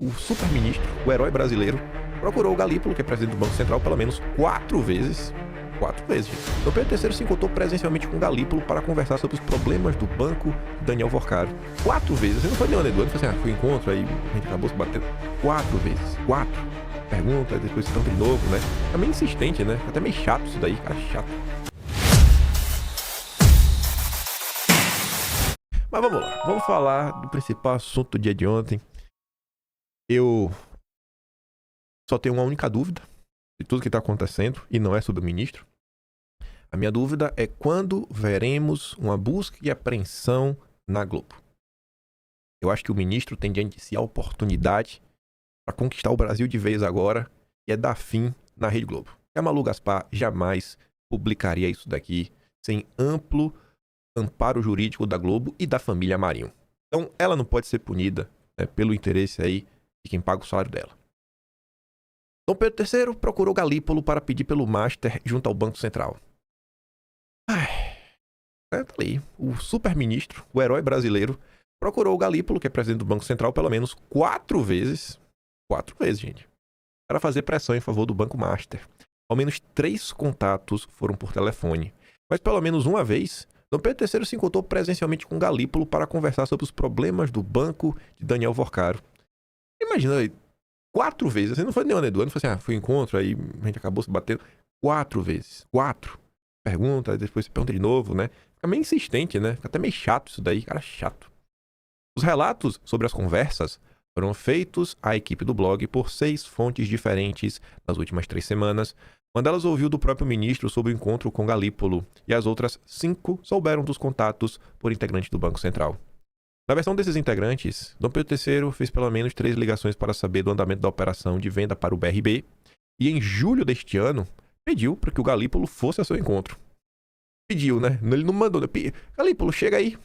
o super-ministro, o herói brasileiro, procurou o Galípolo, que é presidente do Banco Central, pelo menos 4 vezes. 4 vezes, gente. Dom Pedro III se encontrou presencialmente com o Galípolo para conversar sobre os problemas do banco de Daniel Vorcaro. 4 vezes. Você não foi nem ano do ano, foi assim, foi encontro, aí a gente acabou se batendo. 4 vezes. 4. Pergunta, depois se de novo, né? É meio insistente, né? Até meio chato isso daí, cara, chato. Mas vamos lá, vamos falar do principal assunto do dia de ontem. Eu só tenho uma única dúvida de tudo que está acontecendo, e não é sobre o ministro. A minha dúvida é quando veremos uma busca e apreensão na Globo. Eu acho que o ministro tem diante de si a oportunidade para conquistar o Brasil de vez agora, e é dar fim na Rede Globo. A Malu Gaspar jamais publicaria isso daqui sem amplo amparo jurídico da Globo e da família Marinho. Então, ela não pode ser punida, né, pelo interesse aí de quem paga o salário dela. Dom Pedro III procurou Galípolo para pedir pelo Master junto ao Banco Central. Tá ali. O super-ministro, o herói brasileiro, procurou o Galípolo, que é presidente do Banco Central, pelo menos 4 vezes. 4 vezes, gente. Para fazer pressão em favor do Banco Master. Ao menos 3 contatos foram por telefone. Mas pelo menos uma vez, Dom Pedro III se encontrou presencialmente com Galípolo para conversar sobre os problemas do banco de Daniel Vorcaro. Imagina aí, 4 vezes. Assim, não foi nem ano do ano, foi assim, foi encontro, aí a gente acabou se batendo. 4 vezes. 4. Pergunta, depois se pergunta de novo, né? Fica meio insistente, né? Fica até meio chato isso daí, cara, chato. Os relatos sobre as conversas foram feitos à equipe do blog por 6 fontes diferentes nas últimas 3 semanas. Uma delas ouviu do próprio ministro sobre o encontro com Galípolo, e as outras 5 souberam dos contatos por integrantes do Banco Central. Na versão desses integrantes, Dom Pedro III fez pelo menos 3 ligações para saber do andamento da operação de venda para o BRB, e em julho deste ano, pediu para que o Galípolo fosse ao seu encontro. Pediu, né? Ele não mandou. Galípolo, chega aí.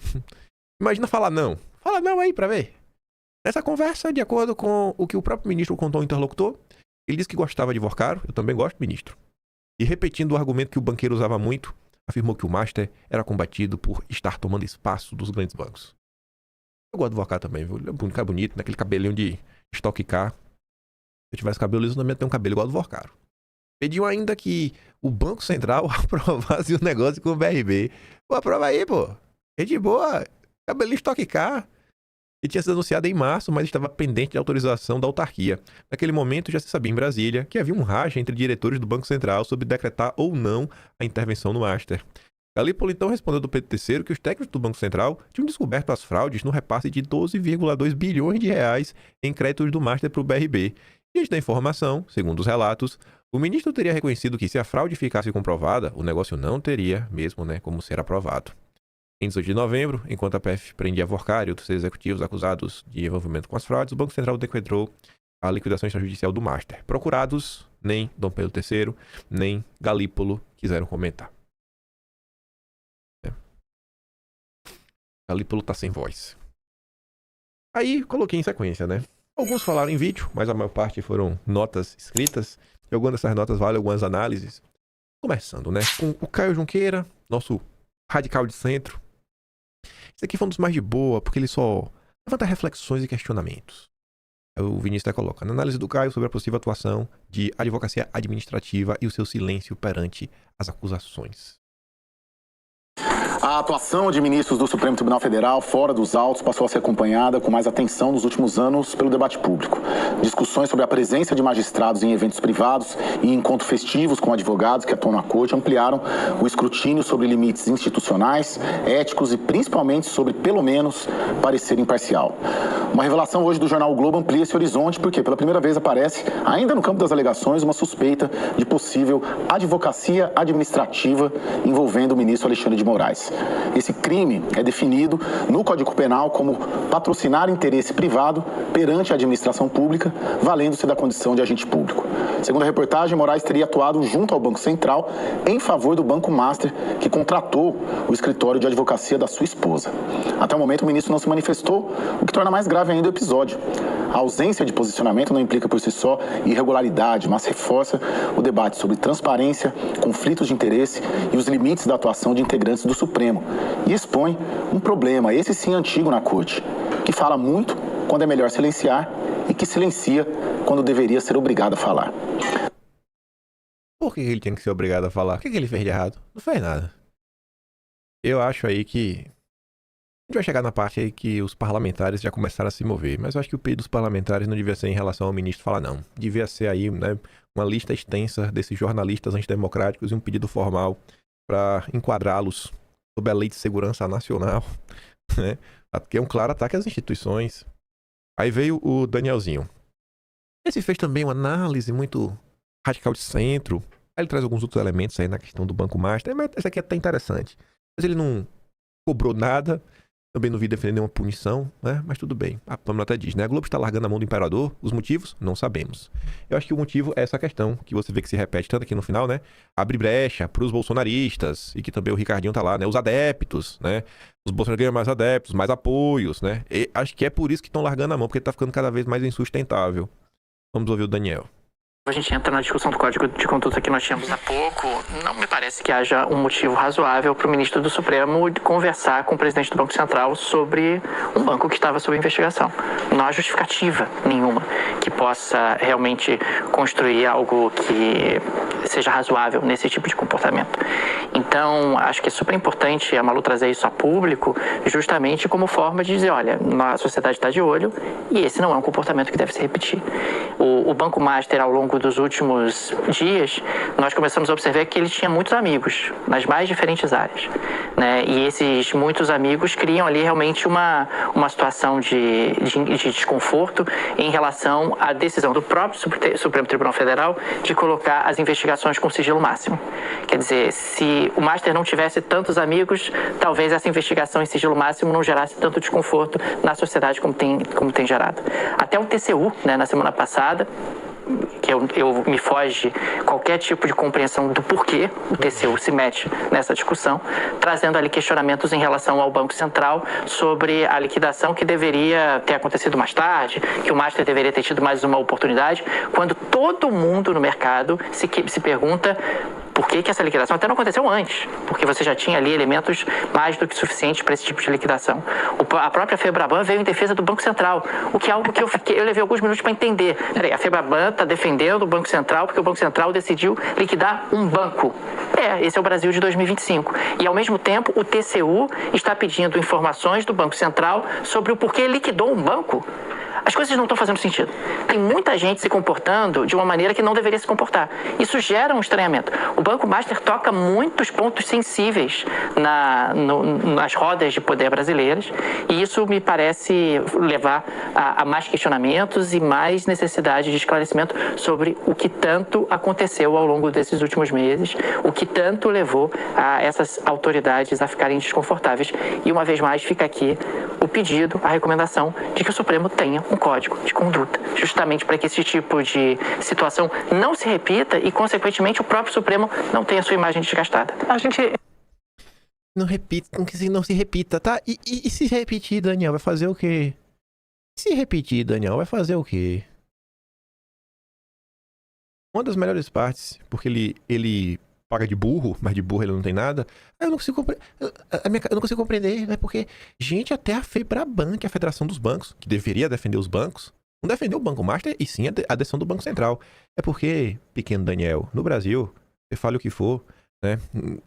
Imagina falar não. Fala não aí pra ver. Nessa conversa, de acordo com o que o próprio ministro contou ao interlocutor, ele disse que gostava de Vorcaro, eu também gosto, ministro. E repetindo o argumento que o banqueiro usava muito, afirmou que o Master era combatido por estar tomando espaço dos grandes bancos. Eu gosto do Vorcaro também, viu? Ele é bonito, naquele cabelinho de Stock Car. Se eu tivesse cabelo liso, eu não ia ter um cabelo igual ao do Vorcaro. Pediu ainda que o Banco Central aprovasse o negócio com o BRB. Pô, aprova aí, pô. É de boa. Cabelinho Stock Car. E tinha sido anunciado em março, mas estava pendente de autorização da autarquia. Naquele momento, já se sabia em Brasília que havia um racha entre diretores do Banco Central sobre decretar ou não a intervenção no Master. Galípolo então respondeu do Pedro III que os técnicos do Banco Central tinham descoberto as fraudes no repasse de 12,2 bilhões de reais em créditos do Master para o BRB. Diante da informação, segundo os relatos, o ministro teria reconhecido que se a fraude ficasse comprovada, o negócio não teria mesmo, como ser aprovado. Em 18 de novembro, enquanto a PF prendia Vorcaro e outros executivos acusados de envolvimento com as fraudes, o Banco Central decretou a liquidação extrajudicial do Master. Procurados, nem Dom Pedro III, nem Galípolo quiseram comentar. Galípolo tá sem voz. Aí, coloquei em sequência, né? Alguns falaram em vídeo, mas a maior parte foram notas escritas. E algumas dessas notas valem algumas análises. Começando, né? Com o Caio Junqueira, nosso radical de centro. Esse aqui foi um dos mais de boa, porque ele só levanta reflexões e questionamentos. O Vinícius até coloca, na análise do Caio sobre a possível atuação de advocacia administrativa e o seu silêncio perante as acusações. A atuação de ministros do Supremo Tribunal Federal fora dos autos passou a ser acompanhada com mais atenção nos últimos anos pelo debate público. Discussões sobre a presença de magistrados em eventos privados e encontros festivos com advogados que atuam na corte ampliaram o escrutínio sobre limites institucionais, éticos e principalmente sobre, pelo menos, parecer imparcial. Uma revelação hoje do jornal o Globo amplia esse horizonte porque pela primeira vez aparece, ainda no campo das alegações, uma suspeita de possível advocacia administrativa envolvendo o ministro Alexandre de Moraes. Esse crime é definido no Código Penal como patrocinar interesse privado perante a administração pública, valendo-se da condição de agente público. Segundo a reportagem, Moraes teria atuado junto ao Banco Central em favor do Banco Master, que contratou o escritório de advocacia da sua esposa. Até o momento, o ministro não se manifestou, o que torna mais grave ainda o episódio. A ausência de posicionamento não implica por si só irregularidade, mas reforça o debate sobre transparência, conflitos de interesse e os limites da atuação de integrantes do Supremo. E expõe um problema, esse sim antigo na Corte, que fala muito quando é melhor silenciar e que silencia quando deveria ser obrigado a falar. Por que ele tinha que ser obrigado a falar? O que ele fez de errado? Não fez nada. Eu acho aí que... A gente vai chegar na parte aí que os parlamentares já começaram a se mover, mas eu acho que o pedido dos parlamentares não devia ser em relação ao ministro falar, não. Devia ser aí, né, uma lista extensa desses jornalistas antidemocráticos e um pedido formal para enquadrá-los sob a Lei de Segurança Nacional, né? Porque é um claro ataque às instituições. Aí veio o Danielzinho. Esse fez também uma análise muito radical de centro. Aí ele traz alguns outros elementos aí na questão do Banco Master. Mas esse aqui é até interessante. Mas ele não cobrou nada. Também não vi defender nenhuma punição, né? Mas tudo bem. A Pâmela até diz, né? A Globo está largando a mão do imperador. Os motivos? Não sabemos. Eu acho que o motivo é essa questão, que você vê que se repete tanto aqui no final, né? Abre brecha para os bolsonaristas, e que também o Ricardinho tá lá, né? Os adeptos, né? Os bolsonaristas ganham mais adeptos, mais apoios, né? E acho que é por isso que estão largando a mão, porque tá ficando cada vez mais insustentável. Vamos ouvir o Daniel. A gente entra na discussão do Código de Conduta que nós tínhamos há pouco. Não me parece que haja um motivo razoável para o ministro do Supremo conversar com o presidente do Banco Central sobre um banco que estava sob investigação. Não há justificativa nenhuma que possa realmente construir algo que seja razoável nesse tipo de comportamento. Então, acho que é super importante a Malu trazer isso a público, justamente como forma de dizer, olha, a sociedade está de olho e esse não é um comportamento que deve se repetir. O Banco Master, ao longo dos últimos dias, nós começamos a observar que ele tinha muitos amigos nas mais diferentes áreas, né? E esses muitos amigos criam ali realmente uma situação de desconforto em relação à decisão do próprio Supremo Tribunal Federal de colocar as investigações com sigilo máximo. Quer dizer, se o Master não tivesse tantos amigos, talvez essa investigação em sigilo máximo não gerasse tanto desconforto na sociedade como tem gerado. Até o TCU, né, na semana passada, que me foge qualquer tipo de compreensão do porquê o TCU se mete nessa discussão, trazendo ali questionamentos em relação ao Banco Central sobre a liquidação que deveria ter acontecido mais tarde, que o Master deveria ter tido mais uma oportunidade, quando todo mundo no mercado se pergunta por que essa liquidação até não aconteceu antes, porque você já tinha ali elementos mais do que suficientes para esse tipo de liquidação. A própria Febraban veio em defesa do Banco Central, o que é algo que eu levei alguns minutos para entender. Peraí, a Febraban está defendendo o Banco Central porque o Banco Central decidiu liquidar um banco. Esse é o Brasil de 2025. E, ao mesmo tempo, o TCU está pedindo informações do Banco Central sobre o porquê liquidou um banco. As coisas não estão fazendo sentido. Tem muita gente se comportando de uma maneira que não deveria se comportar. Isso gera um estranhamento. O Banco Master toca muitos pontos sensíveis nas rodas de poder brasileiras, e isso me parece levar a mais questionamentos e mais necessidade de esclarecimento sobre o que tanto aconteceu ao longo desses últimos meses, o que tanto levou a essas autoridades a ficarem desconfortáveis. E, uma vez mais, fica aqui o pedido, a recomendação de que o Supremo tenha um código de conduta, justamente para que esse tipo de situação não se repita e, consequentemente, o próprio Supremo não tenha sua imagem desgastada. A gente... Não se repita, tá? E se repetir, Daniel, vai fazer o quê? Se repetir, Daniel, vai fazer o quê? Uma das melhores partes, porque ele paga de burro, mas de burro ele não tem nada. Eu não consigo compreender, né? Porque, gente, até a Febraban, que é a Federação dos Bancos, que deveria defender os bancos, não defendeu o Banco Master e sim a decisão do Banco Central. É porque, pequeno Daniel, no Brasil, você fale o que for, né?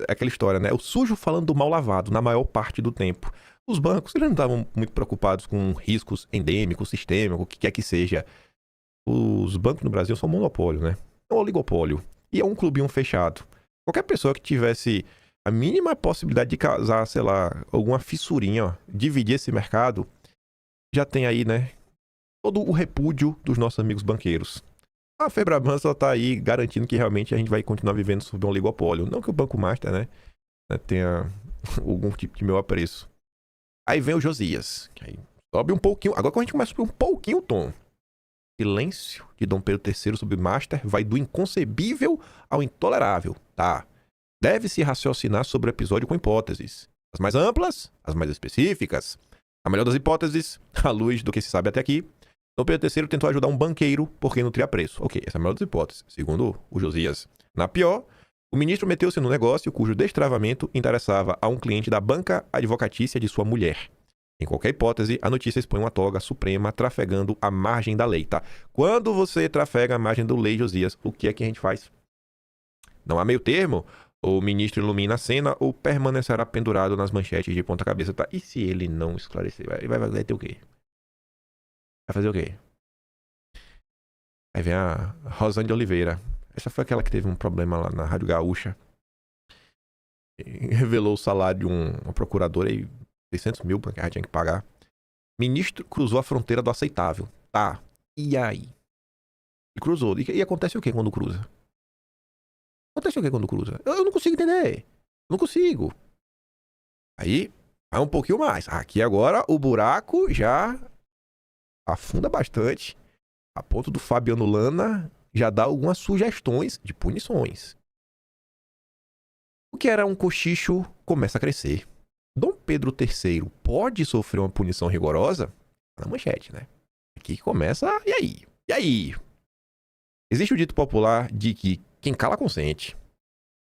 É aquela história, né? O sujo falando do mal lavado na maior parte do tempo. Os bancos, eles não estavam muito preocupados com riscos endêmicos, sistêmicos, o que quer que seja. Os bancos no Brasil são um monopólio, né? É um oligopólio. E é um clubinho fechado. Qualquer pessoa que tivesse a mínima possibilidade de causar, sei lá, alguma fissurinha, ó, dividir esse mercado, já tem aí, né, todo o repúdio dos nossos amigos banqueiros. A Febraban só tá aí garantindo que realmente a gente vai continuar vivendo sob um oligopólio. Não que o Banco Master, né, tenha algum tipo de meu apreço. Aí vem o Josias, que aí sobe um pouquinho. Agora que a gente começa a subir um pouquinho o tom. Silêncio de Dom Pedro III sobre o Master vai do inconcebível ao intolerável, tá? Deve-se raciocinar sobre o episódio com hipóteses. As mais amplas, as mais específicas. A melhor das hipóteses, à luz do que se sabe até aqui, Dom Pedro III tentou ajudar um banqueiro porque nutria preço. Ok, essa é a melhor das hipóteses, segundo o Josias. Na pior, o ministro meteu-se no negócio cujo destravamento interessava a um cliente da banca advocatícia de sua mulher. Em qualquer hipótese, a notícia expõe uma toga suprema trafegando à margem da lei, tá? Quando você trafega à margem da lei, Josias, o que é que a gente faz? Não há meio termo. O ministro ilumina a cena ou permanecerá pendurado nas manchetes de ponta cabeça, tá? E se ele não esclarecer? Vai ter o quê? Vai fazer o quê? Aí vem a Rosane de Oliveira. Essa foi aquela que teve um problema lá na Rádio Gaúcha. Revelou o salário de uma procuradora aí, 600 mil que ela tinha que pagar. Ministro cruzou a fronteira do aceitável. Tá. E aí? Ele cruzou. E acontece o que quando cruza? Acontece o que quando cruza? Eu não consigo entender. Não consigo. Aí, vai um pouquinho mais. Aqui agora o buraco já afunda bastante. A ponto do Fabiano Lana já dá algumas sugestões de punições. O que era um cochicho começa a crescer. Dom Pedro III pode sofrer uma punição rigorosa? Na manchete, né? Aqui começa... E aí? E aí? Existe o dito popular de que quem cala consente.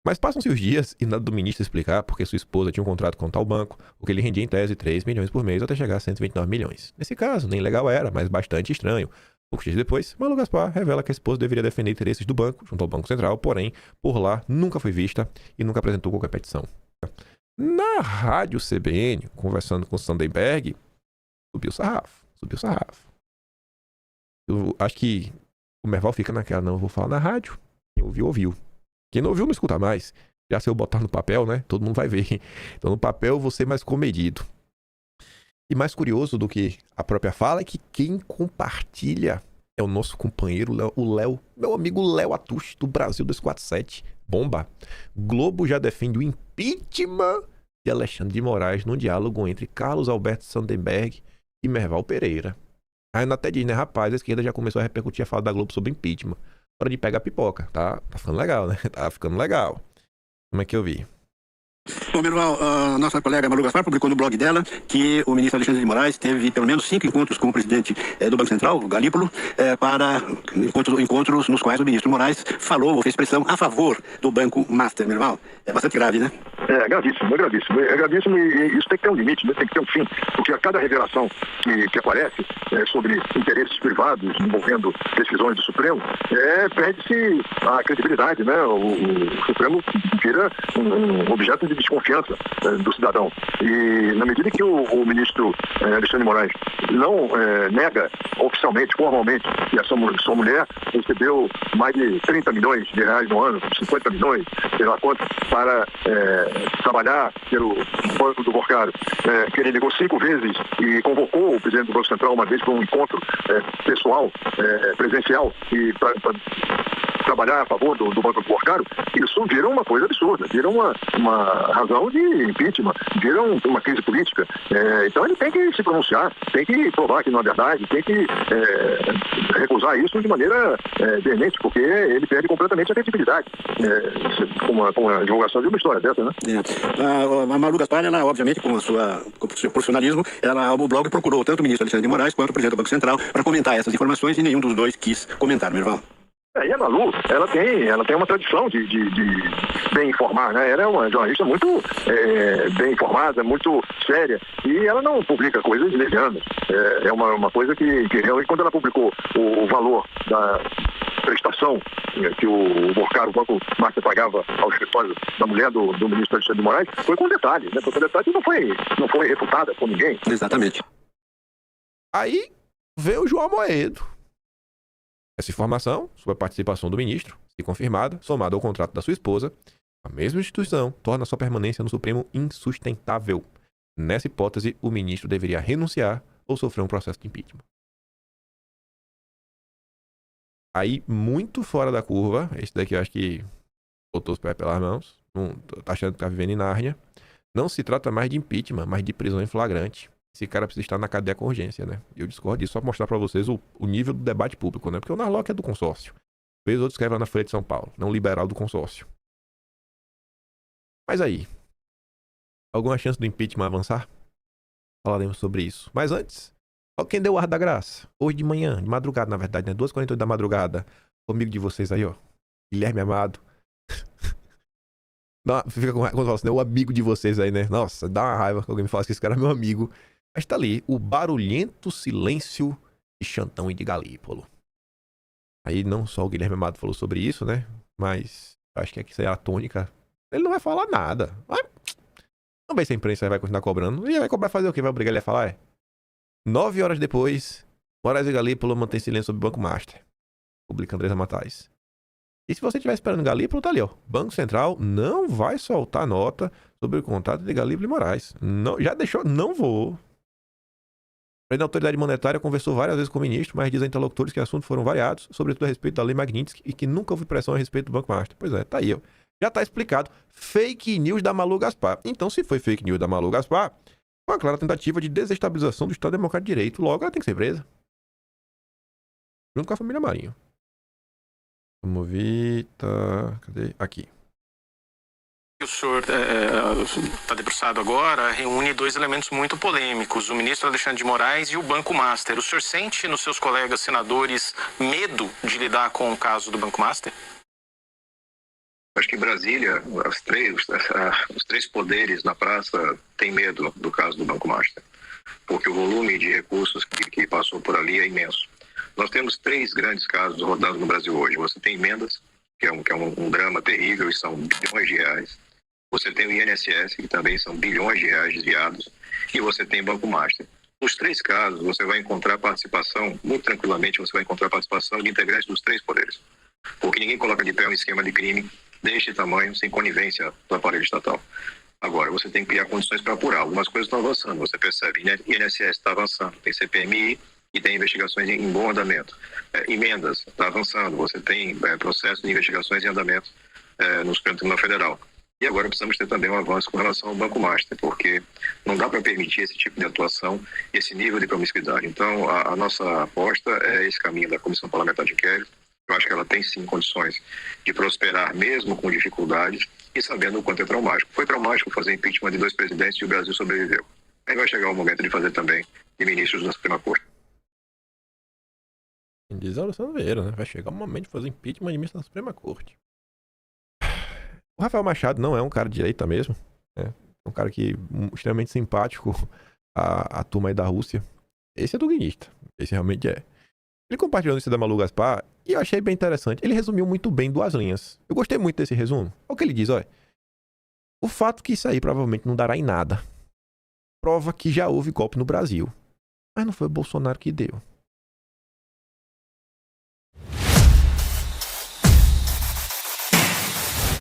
Mas passam-se os dias e nada do ministro explicar porque sua esposa tinha um contrato com tal banco, o que lhe rendia em tese 3 milhões por mês até chegar a 129 milhões. Nesse caso, nem legal era, mas bastante estranho. Poucos dias depois, Malu Gaspar revela que a esposa deveria defender interesses do banco junto ao Banco Central, porém, por lá, nunca foi vista e nunca apresentou qualquer petição. Na rádio CBN, conversando com o Sandenberg, subiu o sarrafo. Eu acho que o Merval fica naquela, não, eu vou falar na rádio. Quem ouviu, ouviu. Quem não ouviu, não escuta mais. Já se eu botar no papel, né, todo mundo vai ver. Então no papel eu vou ser mais comedido. E mais curioso do que a própria fala é que quem compartilha é o nosso companheiro, o Léo, meu amigo Léo Atush, do Brasil 247. Bomba. Globo já defende o impeachment de Alexandre de Moraes num diálogo entre Carlos Alberto Sandenberg e Merval Pereira. Aí até diz, né, rapaz, a esquerda já começou a repercutir a fala da Globo sobre impeachment. Hora de pegar a pipoca, tá? Tá ficando legal, né? Tá ficando legal. Como é que eu vi? Bom, Merval, a nossa colega Malu Gaspar publicou no blog dela que o ministro Alexandre de Moraes teve pelo menos 5 encontros com o presidente do Banco Central, o Galípolo, para encontros nos quais o ministro Moraes falou ou fez pressão a favor do Banco Master, Merval. É bastante grave, né? É gravíssimo, é gravíssimo. É gravíssimo e isso tem que ter um limite, né? Tem que ter um fim, porque a cada revelação que aparece sobre interesses privados envolvendo decisões do Supremo, perde-se a credibilidade, né? O Supremo vira um objeto de desconfiança do cidadão. E na medida que o ministro Alexandre de Moraes não nega oficialmente, formalmente, que a sua mulher recebeu mais de 30 milhões de reais no ano, 50 milhões, sei lá quanto, para trabalhar pelo Banco do Borcaro, que ele ligou 5 vezes e convocou o presidente do Banco Central uma vez para um encontro pessoal, presencial, e para trabalhar a favor do Banco do Borcaro, isso vira uma coisa absurda, vira uma razão de impeachment, vira uma crise política. Então ele tem que se pronunciar, tem que provar que não é verdade, tem que recusar isso de maneira veemente, porque ele perde completamente a credibilidade com a divulgação de uma história dessa, né? A Malu Gaspar, ela, obviamente, com o seu profissionalismo, o blog procurou tanto o ministro Alexandre de Moraes quanto o presidente do Banco Central para comentar essas informações e nenhum dos dois quis comentar, Merval. E a Malu, ela tem uma tradição de bem informar, né? Ela é uma jornalista muito bem informada, muito séria, e ela não publica coisas levianas. É uma coisa que realmente, quando ela publicou o valor da prestação que o Borcaro, o Banco Master, pagava ao escritório da mulher do ministro Alexandre de Moraes, foi com detalhe, né? Foi com detalhe que não foi refutada por ninguém. Exatamente. Aí veio o João Amoedo. Essa informação, sobre a participação do ministro, se confirmada, somada ao contrato da sua esposa, a mesma instituição torna sua permanência no Supremo insustentável. Nessa hipótese, o ministro deveria renunciar ou sofrer um processo de impeachment. Aí, muito fora da curva, esse daqui eu acho que botou os pés pelas mãos, tá achando que tá vivendo em Nárnia. Não se trata mais de impeachment, mas de prisão em flagrante. Esse cara precisa estar na cadeia com urgência, né? E eu discordo disso só pra mostrar pra vocês o nível do debate público, né? Porque o Narlock é do consórcio. Vez outros escrevem lá na Folha de São Paulo, não liberal do consórcio. Mas aí, alguma chance do impeachment avançar? Falaremos sobre isso. Mas antes, ó, quem deu o ar da graça? Hoje de manhã, de madrugada, na verdade, né? 2h48 da madrugada. O amigo de vocês aí, ó. Guilherme Amado. Fica com quando fala assim, né? O amigo de vocês aí, né? Nossa, dá uma raiva que alguém me fala que esse cara é meu amigo. Mas tá ali, o barulhento silêncio de Xandão e de Galípolo. Aí não só o Guilherme Amado falou sobre isso, né? Mas acho que aqui é a tônica. Ele não vai falar nada. Vamos ver se a imprensa vai continuar cobrando. E vai cobrar fazer o quê? Vai obrigar ele a falar? 9 horas depois, Moraes e Galípolo mantém silêncio sobre o Banco Master. Publica Andresa Matais. E se você estiver esperando Galípolo, tá ali, ó. Banco Central não vai soltar nota sobre o contrato de Galípolo e Moraes. Não, já deixou, não vou. A autoridade monetária conversou várias vezes com o ministro, mas diz a interlocutores que assuntos foram variados, sobretudo a respeito da lei Magnitsky, e que nunca houve pressão a respeito do Banco Master. Pois é, tá aí, ó. Já tá explicado. Fake news da Malu Gaspar. Então, se foi fake news da Malu Gaspar, foi uma clara tentativa de desestabilização do Estado Democrático de Direito. Logo, ela tem que ser presa. Junto com a família Marinho. Vamos ver, tá... Cadê? Aqui. O senhor está debruçado agora, reúne dois elementos muito polêmicos, o ministro Alexandre de Moraes e o Banco Master. O senhor sente nos seus colegas senadores medo de lidar com o caso do Banco Master? Acho que em Brasília, os três poderes na praça têm medo do caso do Banco Master, porque o volume de recursos que passou por ali é imenso. Nós temos 3 grandes casos rodando no Brasil hoje. Você tem emendas, que é um drama terrível e são bilhões de reais. Você tem o INSS, que também são bilhões de reais desviados. E você tem Banco Master. Nos 3 casos, você vai encontrar participação, muito tranquilamente, você vai encontrar participação de integrantes dos 3 poderes. Porque ninguém coloca de pé um esquema de crime deste tamanho, sem conivência do aparelho estatal. Agora, você tem que criar condições para apurar. Algumas coisas estão avançando, você percebe. INSS está avançando, tem CPMI e tem investigações em bom andamento. Emendas está avançando, você tem processos de investigações em andamento no Supremo Tribunal Federal. E agora precisamos ter também um avanço com relação ao Banco Master, porque não dá para permitir esse tipo de atuação, esse nível de promiscuidade. Então, a nossa aposta é esse caminho da Comissão Parlamentar de Inquérito. Eu acho que ela tem sim condições de prosperar, mesmo com dificuldades, e sabendo o quanto é traumático. Foi traumático fazer impeachment de 2 presidentes e o Brasil sobreviveu. Aí vai chegar o momento de fazer também de ministros da Suprema Corte. Diz a Luciano Vieira, né? Vai chegar o momento de fazer impeachment de ministro da Suprema Corte. O Rafael Machado não é um cara de direita mesmo. É um cara que extremamente simpático à turma aí da Rússia. Esse é duguinista. Esse realmente é. Ele compartilhou isso da Malu Gaspar e eu achei bem interessante. Ele resumiu muito bem 2 linhas. Eu gostei muito desse resumo. Olha o que ele diz, olha. O fato que isso aí provavelmente não dará em nada prova que já houve golpe no Brasil. Mas não foi o Bolsonaro que deu.